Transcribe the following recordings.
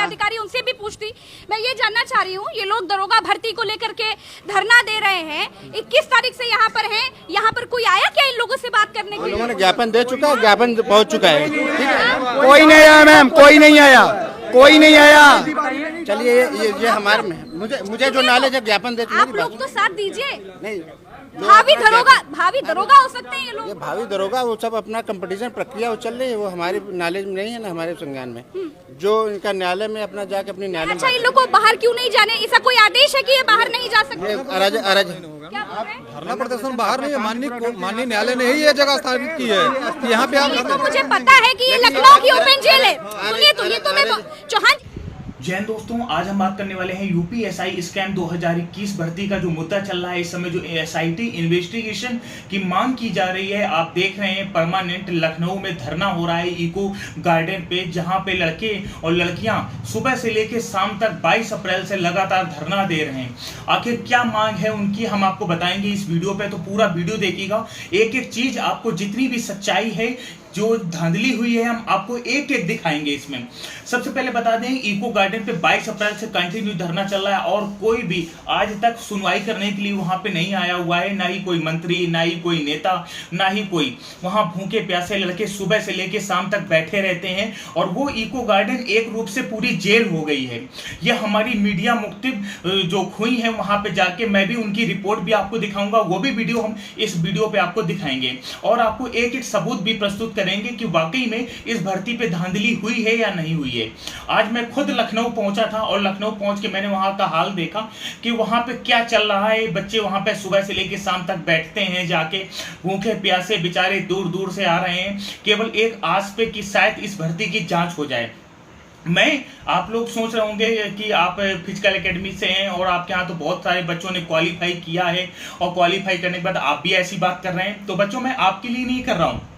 अधिकारी, उनसे भी पूछती। मैं ये जानना चाह रही हूँ, ये लोग दरोगा भर्ती को लेकर के धरना दे रहे हैं, 21 तारीख से यहाँ पर हैं, यहाँ पर कोई आया क्या इन लोगों से बात करने के लिए? लोगों ने ज्ञापन दे चुका है, ज्ञापन पहुँच चुका है। ठीक है, कोई नहीं आया मैम, कोई नहीं आया, कोई नहीं आया। चलिए ये हमारे में मुझे जो नॉलेज है ज्ञापन दे चुके। आप लोग तो साथ दीजिए। नहीं, भावी दरोगा हो सकते हैं ये लोग। ये भावी दरोगा वो सब अपना कंपटीशन प्रक्रिया वो चल रही है, वो हमारे नॉलेज में नहीं है ना, हमारे संज्ञान में। जो इनका न्यायालय में अपना जाके अपनी न्यायालय। अच्छा, इन लोग को बाहर क्यों नहीं जाने? ऐसा कोई आदेश है कि ये बाहर नहीं जा सकते? अरज क्या बोल रहे हैं? धरना प्रदर्शन बाहर नहीं है, माननीय न्यायालय ने ही ये जगह स्थापित की है। यहाँ पे ये तो मुझे पता है कि ये लखनऊ की ओपन जेल है। सुनिए तो ये तो मैं चौहान। जय हिंद दोस्तों, आज हम बात करने वाले हैं यूपी एसआई स्कैम 2021 भर्ती का जो मुद्दा चल रहा है इस समय, जो एसआईटी इन्वेस्टिगेशन की मांग की जा रही है। आप देख रहे हैं परमानेंट लखनऊ में धरना हो रहा है इको गार्डन पे, जहां पे लड़के और लड़कियां सुबह से लेकर शाम तक 22 अप्रैल से लगातार धरना दे रहे हैं। आखिर क्या मांग है उनकी, हम आपको बताएंगे इस वीडियो पे, तो पूरा वीडियो देखिएगा। एक एक चीज आपको, जितनी भी सच्चाई है, जो धांधली हुई है, हम आपको एक एक दिखाएंगे इसमें। सबसे पहले बता दें, इको गार्डन पे 22 अप्रैल से कंटिन्यू धरना चल रहा है और कोई भी आज तक सुनवाई करने के लिए वहां पे नहीं आया हुआ है। ना ही कोई मंत्री, ना ही कोई नेता, ना ही कोई। वहां भूखे प्यासे लड़के सुबह से लेकर शाम तक बैठे रहते हैं और वो इको गार्डन एक रूप से पूरी जेल हो गई है। यह हमारी मीडिया मुक्ति जो हुई है, वहां पे जाके मैं भी उनकी रिपोर्ट भी आपको दिखाऊंगा, वो भी वीडियो हम इस वीडियो पे आपको दिखाएंगे और आपको एक एक सबूत भी प्रस्तुत करेंगे कि वाकई में इस भर्ती पे धांधली हुई है या नहीं हुई है। आज मैं खुद लखनऊ पहुंचा था और लखनऊ पहुंच के मैंने वहां का हाल देखा कि वहां पे क्या चल रहा है। बच्चे वहां पे सुबह से लेकर शाम तक बैठते हैं, जाके भूखे प्यासे बेचारे दूर दूर से आ रहे हैं, केवल एक आस पे कि शायद इस भर्ती की जांच हो जाए। आप लोग सोच रहे होंगे कि आप फिजिकल एकेडमी से हैं और आपके यहाँ तो बहुत सारे बच्चों ने क्वालिफाई किया है और क्वालिफाई करने के बाद आप भी ऐसी बात कर रहे हैं। तो बच्चों, मैं आपके लिए नहीं कर रहा हूँ।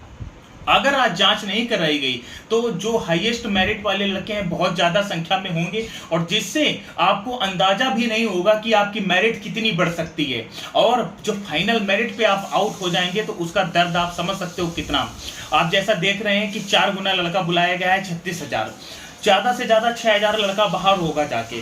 अगर आज जांच नहीं कराई गई तो जो हाईएस्ट मेरिट वाले लड़के हैं बहुत ज्यादा संख्या में होंगे और जिससे आपको अंदाजा भी नहीं होगा कि आपकी मेरिट कितनी बढ़ सकती है और जो फाइनल मेरिट पे आप आउट हो जाएंगे तो उसका दर्द आप समझ सकते हो कितना। आप जैसा देख रहे हैं कि 4 गुना लड़का बुलाया गया है, 36,000, ज्यादा से ज्यादा 6,000 लड़का बाहर होगा जाके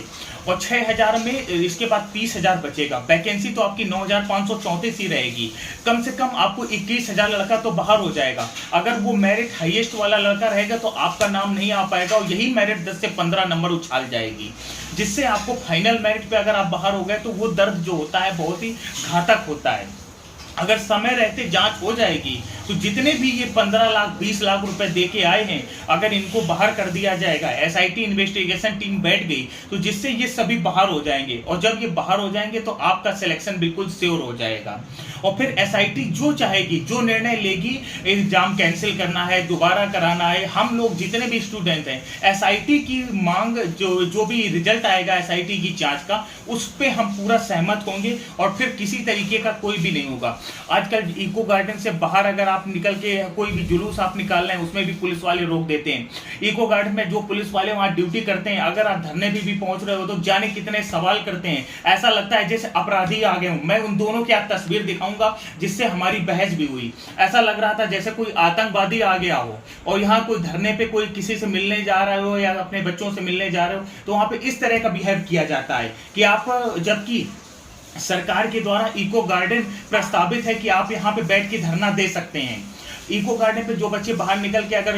और 6,000 में इसके बाद 30,000 बचेगा। वैकेंसी तो आपकी 9,534 ही रहेगी। कम से कम आपको 21,000 लड़का तो बाहर हो जाएगा। अगर वो मेरिट हाईएस्ट वाला लड़का रहेगा तो आपका नाम नहीं आ पाएगा और यही मेरिट 10 से 15 नंबर उछाल जाएगी, जिससे आपको फाइनल मेरिट पे अगर आप बाहर हो गए तो वो दर्द जो होता है बहुत ही घातक होता है। अगर समय रहते जांच हो जाएगी तो जितने भी ये 15 लाख 20 लाख रुपए दे के आए हैं, अगर इनको बाहर कर दिया जाएगा, एसआईटी इन्वेस्टिगेशन टीम बैठ गई तो जिससे ये सभी बाहर हो जाएंगे और जब ये बाहर हो जाएंगे तो आपका सिलेक्शन बिल्कुल श्योर हो जाएगा और फिर एसआईटी जो चाहेगी, जो निर्णय लेगी, एग्जाम कैंसिल करना है, दोबारा कराना है, हम लोग जितने भी स्टूडेंट हैं, एसआईटी की मांग जो भी रिजल्ट आएगा एसआईटी की जांच का, उस पर हम पूरा सहमत होंगे और फिर किसी तरीके का कोई भी नहीं होगा। आजकल इको गार्डन से बाहर अगर आप निकल के कोई भी जुलूस आप निकाल रहे हैं, उसमें भी पुलिस वाले रोक देते हैं। इको गार्डन में जो पुलिस वाले वहां ड्यूटी करते हैं, अगर आप धरने भी पहुंच रहे हो तो जाने कितने सवाल करते हैं, ऐसा लगता है जैसे अपराधी आ गए हूं। मैं उन दोनों की आप तस्वीर दिखाऊंगा जिससे हमारी बहस भी हुई। ऐसा लग रहा था जैसे कोई आतंकवादी आ गया हो और यहाँ कोई धरने पे कोई किसी से मिलने जा रहे हो या अपने बच्चों से मिलने जा रहे हो तो वहां पे इस तरह का बिहेव किया जाता है कि आप, जबकि सरकार के द्वारा इको गार्डन प्रस्तावित है कि आप यहाँ पे बैठ के धरना दे सकते हैं। इको गार्डन पे जो बच्चे बाहर निकल के अगर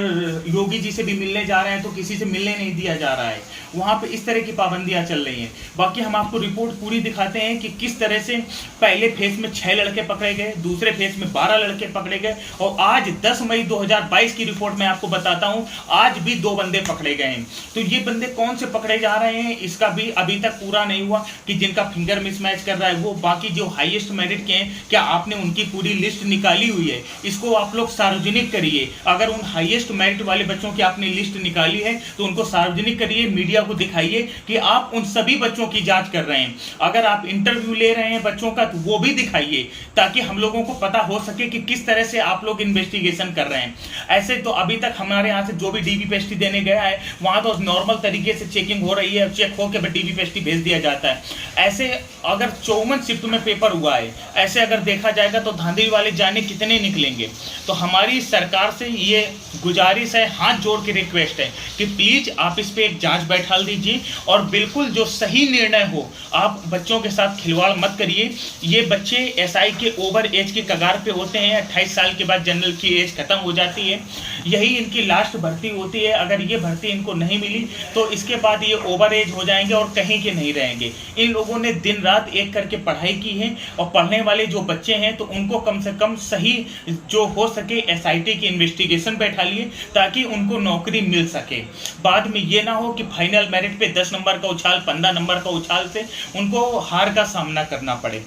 योगी जी से भी मिलने जा रहे हैं तो किसी से मिलने नहीं दिया जा रहा है। वहां पे इस तरह की पाबंदियां चल रही हैं। बाकी हम आपको रिपोर्ट पूरी दिखाते हैं कि किस तरह से पहले फेज में 6 लड़के पकड़े गए, दूसरे फेज में 12 लड़के पकड़े गए और आज 10 मई 2022 की रिपोर्ट में आपको बताता हूं, आज भी 2 बंदे पकड़े गए हैं। तो ये बंदे कौन से पकड़े जा रहे हैं इसका भी अभी तक पूरा नहीं हुआ कि जिनका फिंगर मिसमैच कर रहा है वो। बाकी जो हाईएस्ट मेरिट के हैं, क्या आपने उनकी पूरी लिस्ट निकाली हुई है? इसको आप लोग सार्वजनिक करिए। अगर उन हाईएस्ट मेरिट वाले बच्चों की आपने लिस्ट निकाली है तो उनको सार्वजनिक करिए, मीडिया को दिखाइए कि आप उन सभी बच्चों की जांच कर रहे हैं। अगर आप इंटरव्यू ले रहे हैं बच्चों का तो वो भी दिखाइए ताकि हम लोगों को पता हो सके कि किस तरह से आप लोग इन्वेस्टिगेशन कर रहे हैं। ऐसे तो अभी तक हमारे यहाँ से जो भी डीबीपीएसटी देने गया है वहां तो नॉर्मल तरीके से चेकिंग हो रही है, चेक होकर डीबीपीएसटी भेज दिया जाता है। ऐसे अगर 54 शिफ्ट में पेपर हुआ है, ऐसे अगर देखा जाएगा तो धांधली वाले जाने कितने निकलेंगे। तो हम हमारी सरकार से ये गुजारिश है, हाथ जोड़ के रिक्वेस्ट है कि प्लीज़ आप इस पे एक जांच बैठा दीजिए और बिल्कुल जो सही निर्णय हो, आप बच्चों के साथ खिलवाड़ मत करिए। ये बच्चे एसआई के ओवर एज के कगार पे होते हैं, 28 साल के बाद जनरल की एज खत्म हो जाती है, यही इनकी लास्ट भर्ती होती है। अगर ये भर्ती इनको नहीं मिली तो इसके बाद ये ओवर एज हो जाएंगे और कहीं के नहीं रहेंगे। इन लोगों ने दिन रात एक करके पढ़ाई की है और पढ़ने वाले जो बच्चे हैं तो उनको कम से कम सही जो हो सके एसआईटी की इन्वेस्टिगेशन बैठा लिए ताकि उनको नौकरी मिल सके। बाद में ये ना हो कि फाइनल मेरिट पे 10 नंबर का उछाल, 15 नंबर का उछाल से उनको हार का सामना करना पड़े।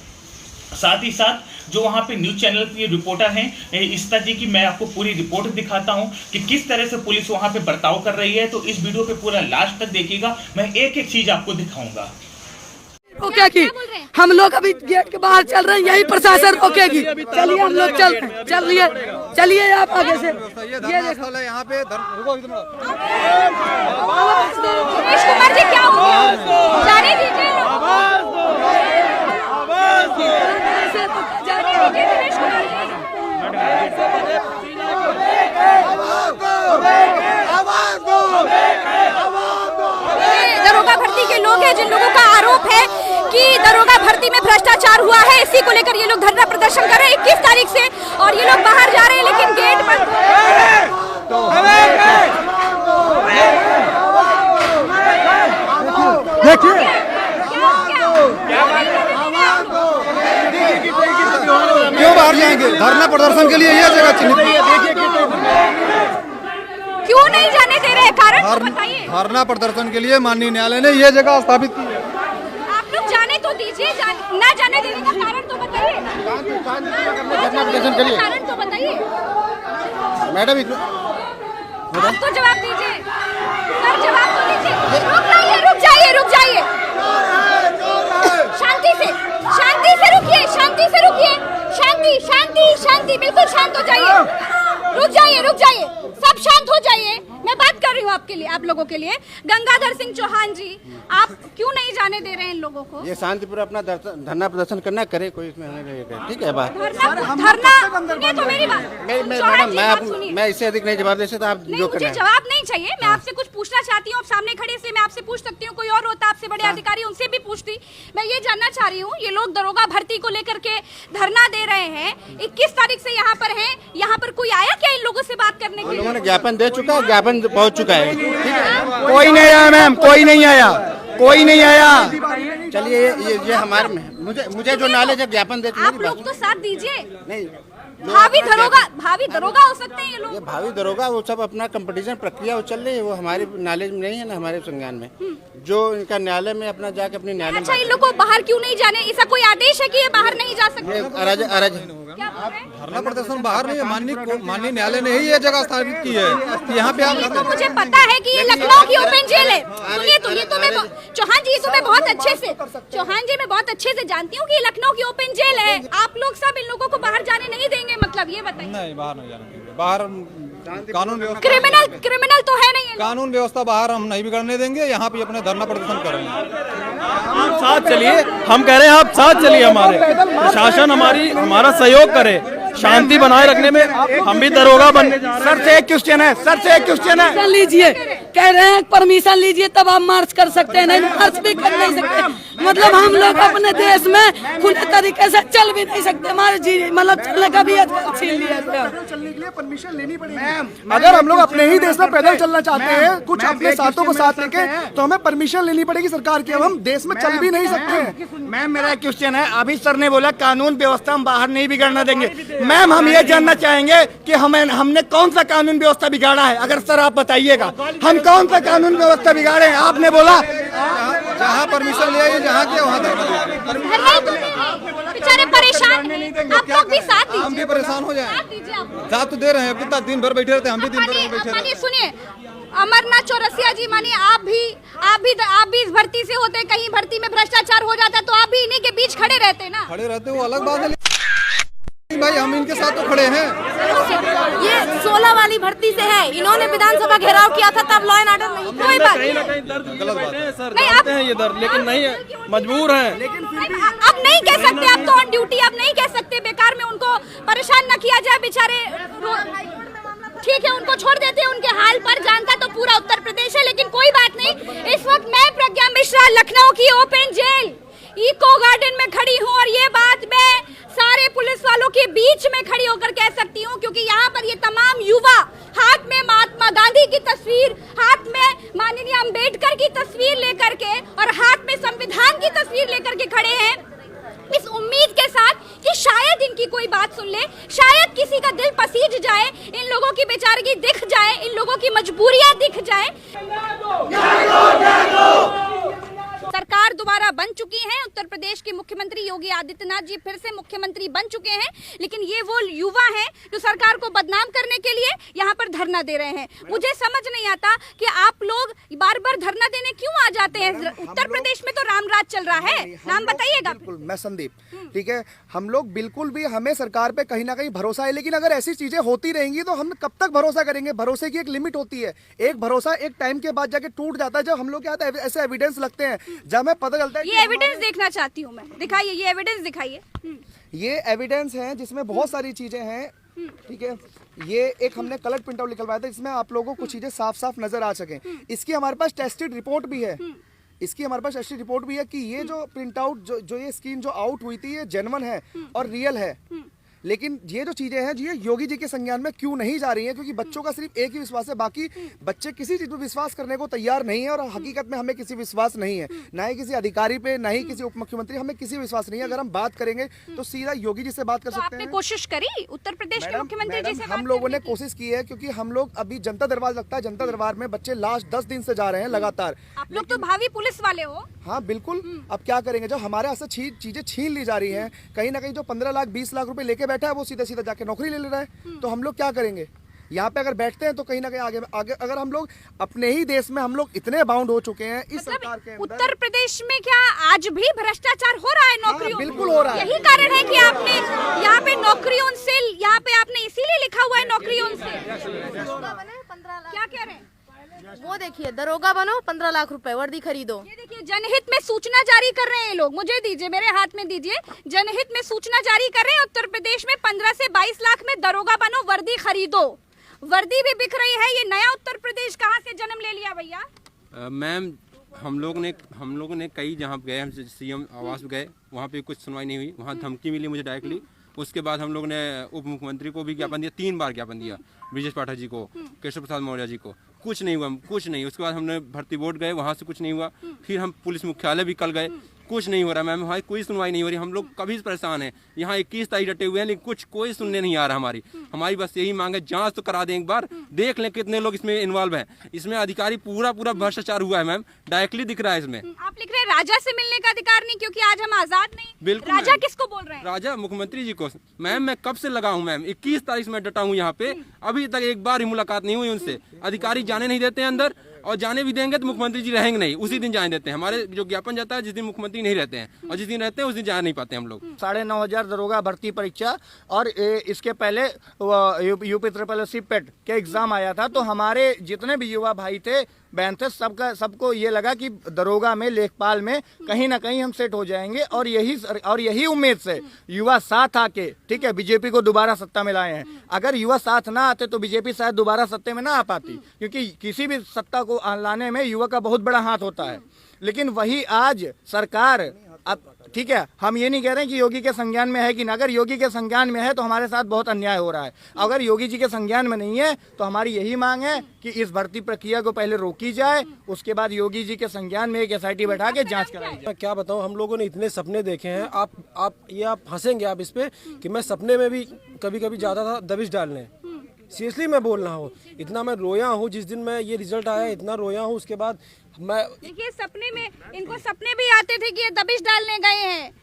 साथ ही साथ जो वहाँ पे न्यूज़ चैनल के रिपोर्टर हैं इस्ता जी की मैं आपको पूरी रिपोर्ट दिखाता हूँ कि किस तरह से पुलिस वहाँ पे बर्ताव कर रही है। तो इस वीडियो पे पूरा लास्ट तक देखिएगा, मैं एक एक चीज आपको दिखाऊंगा। रोकेगी, हम लोग अभी गेट के बाहर चल रहे हैं, यही प्रशासन रोकेगी। चलिए हम लोग चल रहे हैं, चलिए चलिए आप आगे से। ये देखो यहाँ पे दिनेश कुमार जी क्या हो गया? जाने दीजिए दिनेश कुमार जी। दरोगा भर्ती के लोग हैं जिन लोगों का आरोप है कि दरोगा भर्ती में भ्रष्टाचार हुआ है, इसी को लेकर ये लोग धरना प्रदर्शन कर रहे हैं 21 तारीख से और ये लोग बाहर जा रहे हैं लेकिन गेट बंद। देखिए क्यों बाहर जाएंगे? धरना प्रदर्शन के लिए यह जगह चिन्हित। क्यों नहीं जाने दे रहे? कारण तो बताइए। धरना प्रदर्शन के लिए माननीय न्यायालय ने यह जगह स्थापित की है। आप लोग जाने तो दीजिए, ना जाने देने का कारण तो बताइए। कारण तो बताइए मैडम। आप तो जवाब दीजिए सर, जवाब तो दीजिए। रुक जाइए शांति से रुकिए, शांति से रुकिए, शांति, बिल्कुल शांत हो जाइए। रुक जाइए, सब शांत हो जाइए। मैं बात कर रही हूँ आपके लिए, आप लोगों के लिए। गंगाधर सिंह चौहान जी, आप क्यों नहीं जाने दे रहे हैं इन लोगों को? ये शांतिपूर्वक अपना धरना प्रदर्शन करना करे, कोई इसमें ठीक है बात। धरना तो मेरी बात। मैडम मैं इससे अधिक नहीं जवाब दे सकता। आप जो मुझे जवाब नहीं चाहिए, मैं आपसे कुछ पूछना चाहती हूँ। आप सामने खड़े इसलिए मैं आपसे पूछ सकती हूँ, कोई और होता आपसे बड़े अधिकारी उनसे भी पूछती। मैं ये जानना चाह रही हूँ, ये लोग दरोगा भर्ती को लेकर के धरना दे रहे हैं, 21 तारीख से यहाँ पर है, यहाँ पर कोई आया क्या इन लोगों से बात करने के लिए? लोगों ने ज्ञापन दे चुका है, ज्ञापन पहुँच चुका है। कोई नहीं आया मैम, कोई नहीं आया। चलिए ये हमारे मुझे जो नॉलेज है ज्ञापन दे आप लोग तो साथ दीजिए। नहीं, भावी दरोगा हो सकते हैं ये लोग। ये भावी दरोगा वो सब अपना कंपटीशन प्रक्रिया वो चल रही है, वो हमारे नॉलेज में नहीं है ना हमारे संज्ञान में। जो इनका न्यायालय में अपना जाके अपनी न्यायालय। अच्छा, इन लोग को बाहर क्यों नहीं जाने? ऐसा कोई आदेश है कि ये बाहर नहीं जा सकते? अरज धरना प्रदर्शन बाहर नहीं है, माननीय न्यायालय ने ही यह जगह स्थापित की है। यहाँ पे ये तो मुझे पता है कि ये लखनऊ की ओपन जेल है। सुनिए तो ये तो मैं चौहान जी तो मैं बहुत अच्छे से जानती हूँ कि ये लखनऊ की ओपन जेल है। आप लोग सब इन लोगों को बाहर जाने नहीं देंगे, मतलब ये बताइए। नहीं, बाहर नहीं जाने देंगे। बाहर कानून व्यवस्था, क्रिमिनल तो है नहीं, कानून व्यवस्था बाहर हम नहीं बिगड़ने देंगे। यहाँ पे अपने धरना प्रदर्शन करेंगे। आप साथ चलिए, हम कह रहे हैं आप साथ चलिए, हमारे प्रशासन हमारा सहयोग करे शांति बनाए रखने में। हम भी दरोगा बनने जा रहे हैं। सर से एक क्वेश्चन है। लीजिए, कह रहे हैं परमिशन लीजिए तब आप मार्च कर सकते हैं, नहीं मार्च भी कर नहीं सकते। मतलब हम लोग अपने देश में खुले तरीके से चल भी नहीं सकते। हमारे जी मतलब चलने का भी अधिकार छीन लिया। चलने के लिए परमिशन लेनी पड़ेगी। अगर हम लोग अपने ही देश में पैदल चलना चाहते हैं, कुछ अपने साथों को साथ लेके, तो हमें परमिशन लेनी पड़ेगी सरकार की। अब हम देश में चल भी नहीं सकते। मैम मेरा क्वेश्चन है, अभी सर ने बोला कानून व्यवस्था हम बाहर नहीं बिगाड़ना देंगे। मैम हम ये जानना चाहेंगे कि हमने कौन सा कानून व्यवस्था बिगाड़ा है? अगर सर आप बताइएगा, हम कौन सा कानून व्यवस्था बिगाड़े हैं? आपने बोला जहाँ परमिशन लिया है, जहाँ किया वहाँ बेचारे परेशान हैं। आप लोग भी साथ दीजिए। हम भी परेशान हो जाए। साथ तो दे रहे हैं, कितना दिन भर बैठे रहते हैं, हम भी दिन भर बैठे रहते हैं। सुनिए अमरनाथ चौरसिया जी, मानिए आप भी इस भर्ती से होते, कहीं भर्ती में भ्रष्टाचार हो जाता तो आप भी इन्हीं के बीच खड़े रहते ना। खड़े रहते वो अलग बात है, भाई हम इनके साथ तो खड़े हैं। ये 16 वाली भर्ती से है, इन्होंने विधानसभा घेराव किया था तब लॉ एंड ऑर्डर नहीं। कोई बात दर्द गलत बात है सर, जानते हैं ये दर्द, लेकिन नहीं है, मजबूर हैं। अब नहीं नहीं कह सकते, अब तो ऑन ड्यूटी आप नहीं कह सकते, बेकार में उनको परेशान न किया जाए बेचारे। ठीक है, उनको छोड़ देते हैं उनके हाल पर, जानता तो पूरा उत्तर प्रदेश है, लेकिन कोई बात नहीं। इस वक्त मैं प्रज्ञा मिश्रा लखनऊ की ओपन जेल इको गार्डन में खड़ी हूँ, और ये बात मैं सारे पुलिस वालों के बीच में खड़ी होकर कह सकती हूँ, क्योंकि यहाँ पर ये तमाम युवा हाथ में महात्मा गांधी की तस्वीर, हाथ में माननीय अंबेडकर की तस्वीर लेकर के और हाथ में संविधान की तस्वीर लेकर के खड़े हैं, इस उम्मीद के साथ कि शायद इनकी कोई बात सुन ले, शायद किसी का दिल पसीज जाए, इन लोगों की बेचारगी दिख जाए, इन लोगों की मजबूरियां दिख जाए। सरकार दोबारा बन चुकी है, उत्तर प्रदेश के मुख्यमंत्री योगी आदित्यनाथ जी फिर से मुख्यमंत्री बन चुके हैं, लेकिन ये वो युवा हैं जो सरकार को बदनाम करने के लिए यहाँ पर धरना दे रहे हैं। मुझे समझ नहीं आता कि आप लोग बार बार धरना देने क्यों आ जाते हैं। उत्तर प्रदेश में तो रामराज चल रहा है, नाम बताइएगा। बिल्कुल, मैं संदीप, ठीक है, हम लोग बिल्कुल भी, हमें सरकार पे कहीं ना कहीं भरोसा है, लेकिन अगर ऐसी चीजें होती रहेंगी तो हम कब तक भरोसा करेंगे। भरोसे की एक लिमिट होती है, एक भरोसा एक टाइम के बाद जाके टूट जाता है। जब हम लोग क्या होता है, ऐसे एविडेंस लगते हैं, जब हमें पता चलता है। ये एविडेंस देखना चाहती हूँ मैं, दिखाइए ये एविडेंस दिखाइए। ये एविडेंस है जिसमें बहुत सारी चीजें हैं, ठीक है। ये एक हमने कलर प्रिंट आउट निकलवाया था, इसमें आप लोगों को कुछ चीजें साफ साफ नजर आ सके। इसकी हमारे पास टेस्टेड रिपोर्ट भी है, इसकी हमारे पास टेस्टेड रिपोर्ट भी है कि ये जो प्रिंट आउट जो ये स्क्रीन जो आउट हुई थी, ये जेन्युइन है और रियल है। लेकिन ये जो चीजें हैं ये योगी जी के संज्ञान में क्यों नहीं जा रही हैं? क्योंकि बच्चों का सिर्फ एक ही विश्वास है, बाकी बच्चे किसी चीज पर विश्वास करने को तैयार नहीं है, और हकीकत में हमें किसी विश्वास नहीं है, ना ही किसी अधिकारी पे, ना ही किसी उप मुख्यमंत्री, हमें किसी विश्वास नहीं है। अगर हम बात करेंगे तो सीधा योगी जी से बात कर सकते हैं। आपने कोशिश करी उत्तर प्रदेश के मुख्यमंत्री जी से? हम लोगों ने कोशिश की है, क्योंकि हम लोग अभी जनता दरबार लगता है, जनता दरबार में बच्चे लास्ट 10 दिन से जा रहे हैं लगातार। आप लोग तो भावी पुलिस वाले हो। हाँ बिल्कुल, अब क्या करेंगे, जब हमारे यहाँ से चीजें छीन ली जा रही हैं, कहीं ना कहीं जो 15 लाख 20 लाख रुपए लेके बैठा है वो सीधा सीधा जाके नौकरी ले रहा है, तो हम लोग क्या करेंगे? यहाँ पे अगर बैठते हैं तो कहीं ना कहीं आगे अगर हम लोग अपने ही देश में हम लोग इतने बाउंड हो चुके हैं इस सरकार के अंदर। उत्तर प्रदेश में क्या आज भी भ्रष्टाचार हो रहा है नौकरियों? बिल्कुल हो रहा है। यही कारण है कि आपने यहाँ पे नौकरियों से, यहाँ पे आपने इसीलिए लिखा हुआ है नौकरियों से। क्या कह रहे हैं? वो देखिए, दरोगा बनो, 15 लाख रुपए वर्दी खरीदो। ये देखिए, जनहित में सूचना जारी कर रहे हैं ये लोग। मुझे दीजिए, मेरे हाथ में दीजिए। जनहित में सूचना जारी कर रहे हैं, उत्तर प्रदेश में 15 से 22 लाख में दरोगा बनो, वर्दी खरीदो। वर्दी भी बिक रही है। ये नया उत्तर प्रदेश कहाँ से जन्म ले लिया भैया? मैम, हम लोगों ने कई जहाँ गए, हम सीएम आवास गए, वहाँ पे कुछ सुनवाई नहीं हुई, वहाँ धमकी मिली मुझे डायरेक्टली। उसके बाद हम लोग ने उप मुख्यमंत्री को भी ज्ञापन दिया, 3 बार ज्ञापन दिया, ब्रिजेश पाठक जी को, केशव प्रसाद मौर्य जी को, कुछ नहीं हुआ, कुछ नहीं। उसके बाद हमने भर्ती बोर्ड गए, वहाँ से कुछ नहीं हुआ। फिर हम पुलिस मुख्यालय भी कल गए, कुछ नहीं हो रहा मैम, हमारी कोई सुनवाई नहीं हो रही। हम लोग कभी परेशान हैं, यहाँ 21 तारीख डटे हुए हैं, लेकिन कोई सुनने नहीं आ रहा। हमारी बस यही मांग है, जांच तो करा दें एक बार, देख लें कितने लोग इसमें इन्वॉल्व हैं। इसमें अधिकारी पूरा भ्रष्टाचार हुआ है मैम, डायरेक्टली दिख रहा है इसमें। आप लिख रहे हैं राजा से मिलने का अधिकार नहीं, क्योंकि आज हम आजाद नहीं। बिल्कुल। राजा किसको बोल रहे हैं? राजा मुख्यमंत्री जी को। मैम, मैं कब से लगा हूँ मैम, 21 तारीख से मैं डटा हूँ यहाँ पे, अभी तक एक बार ही मुलाकात नहीं हुई उनसे। अधिकारी जाने नहीं देते हैं अंदर, और जाने भी देंगे तो मुख्यमंत्री जी रहेंगे नहीं, उसी दिन जाने देते हैं। हमारे जो ज्ञापन जाता है जिस दिन मुख्यमंत्री नहीं रहते हैं, और जिस दिन रहते हैं उस दिन जा नहीं पाते हम लोग। 9,500 दरोगा भर्ती परीक्षा और इसके पहले यूपी ट्रिपल पेट के एग्जाम आया था, तो हमारे जितने भी युवा भाई थे, बहन थे, सबको ये लगा कि दरोगा में, लेखपाल में कहीं ना कहीं हम सेट हो जाएंगे, और यही उम्मीद से युवा साथ आके, ठीक है, बीजेपी को दोबारा सत्ता में लाए हैं। अगर युवा साथ ना आते तो बीजेपी शायद दोबारा सत्ता में ना आ पाती, क्योंकि किसी भी सत्ता को लाने में युवा का बहुत बड़ा हाथ होता है। लेकिन वही आज सरकार, अब ठीक है, हम ये नहीं कह रहे हैं कि योगी के संज्ञान में है कि ना, अगर योगी के संज्ञान में है तो हमारे साथ बहुत अन्याय हो रहा है। अगर योगी जी के संज्ञान में नहीं है तो हमारी यही मांग है कि इस भर्ती प्रक्रिया को पहले रोकी जाए, उसके बाद योगी जी के संज्ञान में एक SIT बैठा के जांच कराई जाए। मैं क्या बताऊं, हम लोगों ने इतने सपने देखे हैं, आप हंसेंगे आप इस पे, कि मैं सपने में भी कभी कभी जाता था दबिश डालने। सीरियसली मैं बोल रहा हूँ, इतना मैं रोया हूँ जिस दिन मैं ये रिजल्ट आया, इतना रोया हूँ। उसके बाद मैं, देखिए, सपने में इनको सपने भी आते थे कि ये दबिश डालने गए हैं,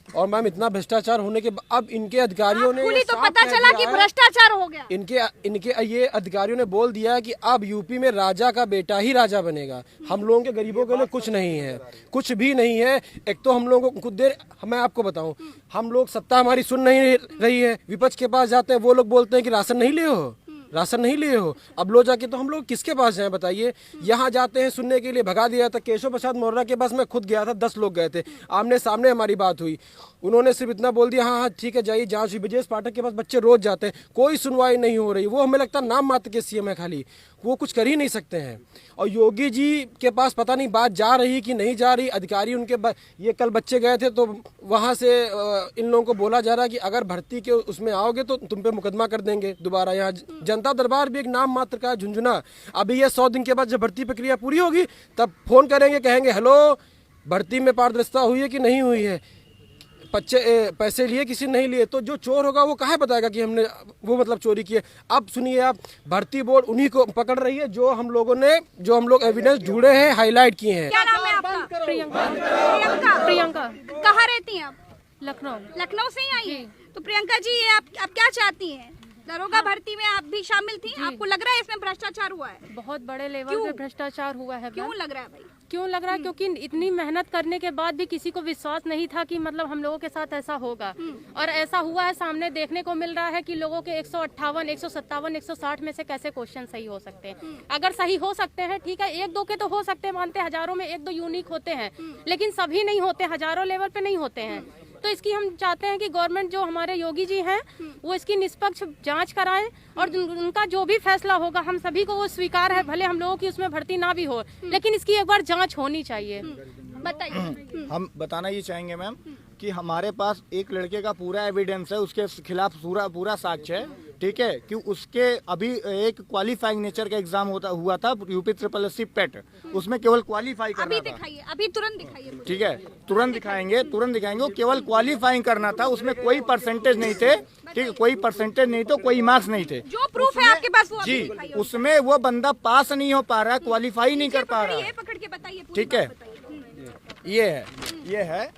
और मैम इतना भ्रष्टाचार होने के अब इनके अधिकारियों ने खुली तो पता चला कि भ्रष्टाचार हो गया। इनके ये अधिकारियों ने बोल दिया है कि अब यूपी में राजा का बेटा ही राजा बनेगा। हम लोगों के गरीबों के लिए कुछ नहीं है, कुछ भी नहीं है। एक तो हम लोगों को खुद देर, मैं आपको बताऊं, हम लोग, सत्ता हमारी सुन नहीं रही है, विपक्ष के पास जाते हैं, वो लोग बोलते हैं कि राशन नहीं ले हो। राशन नहीं लिए हो, अब लो जाके, तो हम लोग किसके पास जाएं बताइए। यहाँ जाते हैं सुनने के लिए, भगा दिया था। केशव प्रसाद मौर्य के पास मैं खुद गया था, 10 लोग गए थे, आमने सामने हमारी बात हुई। उन्होंने सिर्फ इतना बोल दिया, हाँ हाँ ठीक है जाइए, जांच हुई। ब्रजेश पाठक के पास बच्चे रोज जाते हैं, कोई सुनवाई नहीं हो रही। वो हमें लगता है नाम मात्र के सीएम है खाली, वो कुछ कर ही नहीं सकते हैं। और योगी जी के पास पता नहीं बात जा रही कि नहीं जा रही। अधिकारी उनके ये कल बच्चे गए थे तो वहाँ से इन लोगों को बोला जा रहा है कि अगर भर्ती के उसमें आओगे तो तुम पे मुकदमा कर देंगे दोबारा। यहाँ जनता दरबार भी एक नाम मात्र का झुंझुना। अभी ये 100 दिन के बाद जब भर्ती प्रक्रिया पूरी होगी तब फोन करेंगे, कहेंगे हेलो भर्ती में पारदर्शिता हुई है कि नहीं हुई है, पैसे लिए किसी नहीं लिए। तो जो चोर होगा वो कहाँ बताएगा कि हमने वो मतलब चोरी की है। अब सुनिए आप, भर्ती बोर्ड उन्हीं को पकड़ रही है जो हम लोग एविडेंस ढूंढे हैं, हाईलाइट किए हैं। क्या नाम है आपका? प्रियंका। कहाँ रहती हैं आप? लखनऊ से ही आई हैं। तो प्रियंका जी, ये आप क्या चाहती हैं? दरोगा भर्ती में आप भी शामिल थी, आपको लग रहा है इसमें भ्रष्टाचार हुआ है? बहुत बड़े लेवल पे भ्रष्टाचार हुआ है। क्यों लग रहा है भाई? क्यों लग रहा है? क्योंकि इतनी मेहनत करने के बाद भी किसी को विश्वास नहीं था कि मतलब हम लोगों के साथ ऐसा होगा, और ऐसा हुआ है। सामने देखने को मिल रहा है कि लोगों के 158, 157, 160 में से कैसे क्वेश्चन सही हो सकते हैं। अगर सही हो सकते हैं ठीक है, 1-2 के तो हो सकते हैं, मानते हजारों में 1-2 यूनिक होते हैं, लेकिन सभी नहीं होते, हजारों लेवल पे नहीं होते हैं। तो इसकी हम चाहते हैं कि गवर्नमेंट जो हमारे योगी जी हैं वो इसकी निष्पक्ष जांच कराएं, और उनका जो भी फैसला होगा हम सभी को वो स्वीकार है, भले हम लोगों की उसमें भर्ती ना भी हो, लेकिन इसकी एक बार जांच होनी चाहिए। बताइए। हम बताना ये चाहेंगे मैम कि हमारे पास एक लड़के का पूरा एविडेंस है, उसके खिलाफ पूरा साक्ष्य है, ठीक है, कि उसके अभी एक क्वालिफाइंग नेचर का एग्जाम हुआ था यूपी SSSC पेट, उसमें केवल क्वालिफाई करना था। दिखाइए, अभी तुरंत दिखाइए। ठीक है, तुरंत दिखाएंगे। वो केवल क्वालिफाइंग करना था, उसमें कोई परसेंटेज नहीं थे, ठीक है, कोई परसेंटेज नहीं तो कोई मार्क्स नहीं थे। जो प्रूफ है आपके पास वो जी, उसमें वो बंदा पास नहीं हो पा रहा, क्वालिफाई नहीं कर पा रहा है। पकड़ के बताइए। ठीक है, ये है,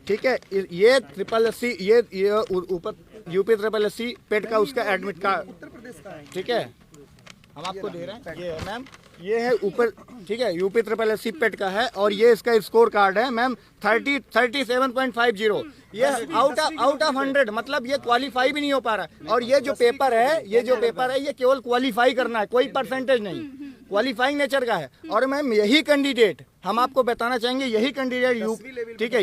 ठीक है, ये SSSC, ये ऊपर यूपी SSSC पेट का उसका एडमिट कार्ड, ठीक है, हम आपको दे रहे हैं। ये है मैम, ये है ऊपर, ठीक है, यूपी SSSC पेट का है, और ये इसका स्कोर कार्ड है मैम 37.50। ये आउट ऑफ 100, मतलब ये क्वालिफाई भी नहीं हो पा रहा। और ये जो पेपर है ये केवल क्वालिफाई करना है, कोई परसेंटेज नहीं, क्वालिफाइंग नेचर का है। और मैम यही कैंडिडेट हम आपको बताना चाहेंगे, यही कैंडिडेट ठीक है,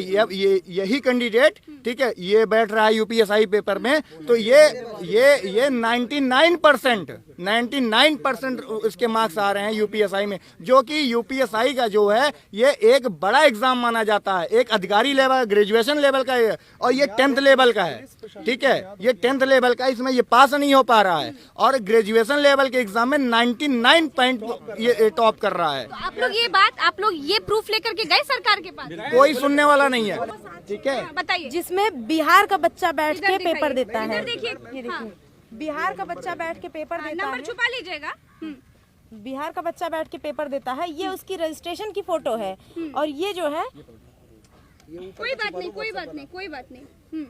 यही कैंडिडेट, ठीक है, ये बैठ रहा है यूपीएसआई पेपर में। तो ये 99% इसके मार्क्स आ रहे हैं यूपीएसआई में, जो कि यूपीएसआई का जो है ये एक बड़ा एग्जाम माना जाता है, एक अधिकारी लेवल, ग्रेजुएशन लेवल का है, और ये 10th लेवल का है, ठीक है, ये 10th लेवल का, इसमें ये पास नहीं हो पा रहा है। और ग्रेजुएशन लेवल के एग्जाम में 99 पॉइंट ये टॉप कर रहा है। तो आप लोग ये प्रूफ लेकर के गए सरकार के पास? कोई सुनने वाला नहीं है, ठीक है। बताइए। जिसमें बिहार का बच्चा बैठ के पेपर देता है, देखिए, बिहार का बच्चा बैठ के पेपर देता है, नंबर छुपा लीजिएगा। बिहार का बच्चा बैठ के पेपर देता है, ये उसकी रजिस्ट्रेशन की फोटो है, और ये जो है कोई बात नहीं।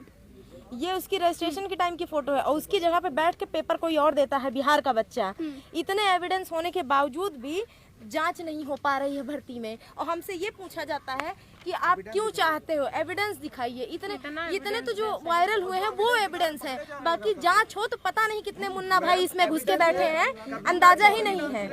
ये उसकी रजिस्ट्रेशन के टाइम की फोटो है, और उसकी जगह पे बैठ के पेपर कोई और देता है, बिहार का बच्चा। इतने एविडेंस होने के बावजूद भी जांच नहीं हो पा रही है भर्ती में, और हमसे ये पूछा जाता है कि आप क्यों चाहते हो, एविडेंस दिखाइए। इतने तो जो वायरल हुए हैं वो एविडेंस है, बाकी जांच हो तो पता नहीं कितने मुन्ना भाई इसमें घुस के बैठे हैं, अंदाजा ही नहीं है।